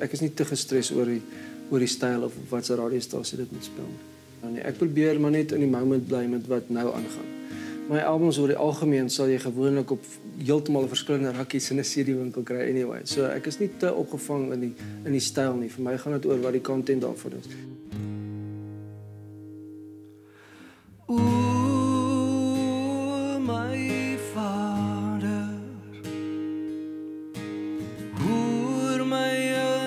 ek is nie te gestres oor die styl of wat se radiostasie dit moet speel nie. Ek probeer maar net in die moment bly met wat nou aangaan. My albums oor die algemeen sal jy gewoonlik op heeltemal verskillende rakkies in 'n CD-winkel kry anyway. So ek is nie te opgevang in die styl nie. Vir my gaan dit oor wat die content daarvan is. O my Vader, hoor my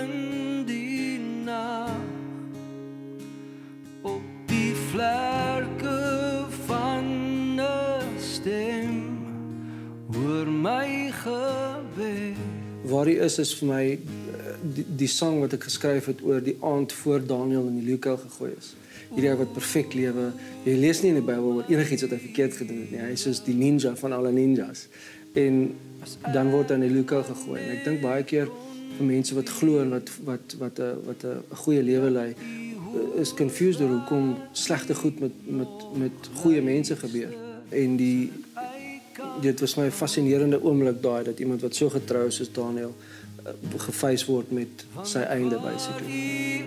in die nag, op die vlerke van 'n stem, hoor my gebed. Waar die is vir my die sang wat ek geskryf het oor die aand voor Daniel in die leeukuil gegooi is. Hierdie ou wat perfek lewe. Jy lees nie in die Bybel oor enigiets wat hy verkeerd gedoen het nie. Hy is soos die ninja van alle ninjas. En dan word hy in die leeukuil gegooi. En ek dink baie keer vir mense wat glo en wat 'n goeie lewe lei, is confused oor hoekom slegte goed met goeie mense gebeur. En dit was my 'n fascinerende oomblik daai dat iemand wat so getrou is soos Daniel gefeis word met sy einde basically.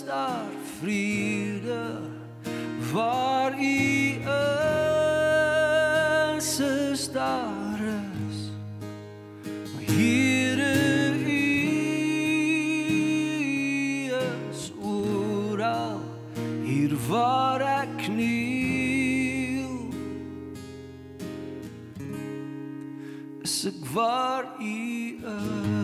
Daar vrede waar U is daar is. Here U is oral, hier waar ek kniel, is ek waar U is.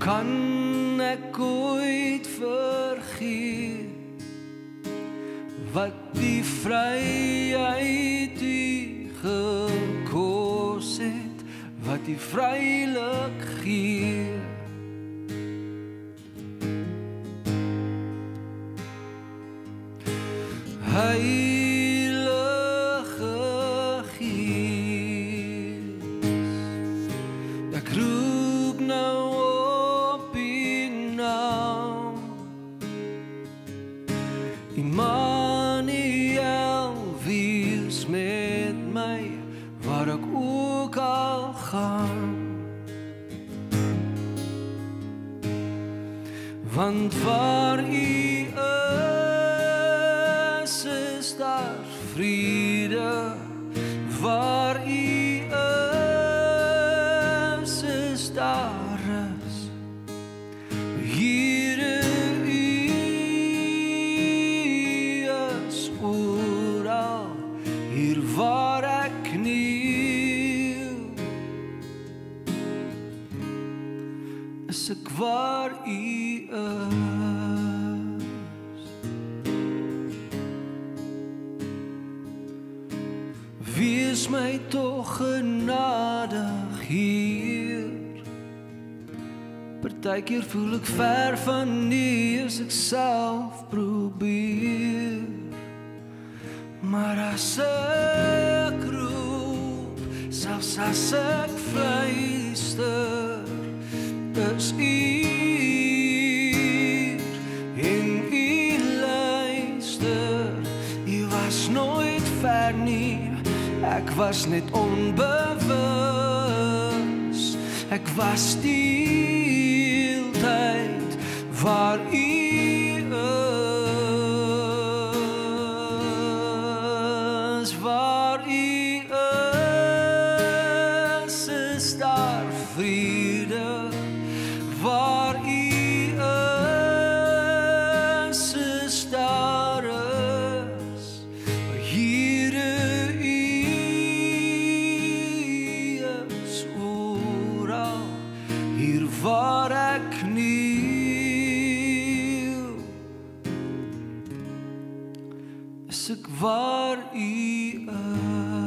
Kan ek ooit vergeet wat die vryheid U gekos het, wat U vrylik gee. Heilige Gees, ek roep nou Immanuel, wees met my waar ek ook al gaan, want waar U is daar vrede, waar U is daar rus. Here waar ek kniel, is ek waar U is. Wees my tog genadig, Heer. Partykeer voel ek ver van U as ek self probeer. Maar as ek roep, selfs as ek fluister, is U hier en U luister. U was nooit ver nie, ek was net onbewus. Ek was die heeltyd waar U vrede, waar U is daar is. Here U is oral, hier waar ek kniel, is ek waar U is.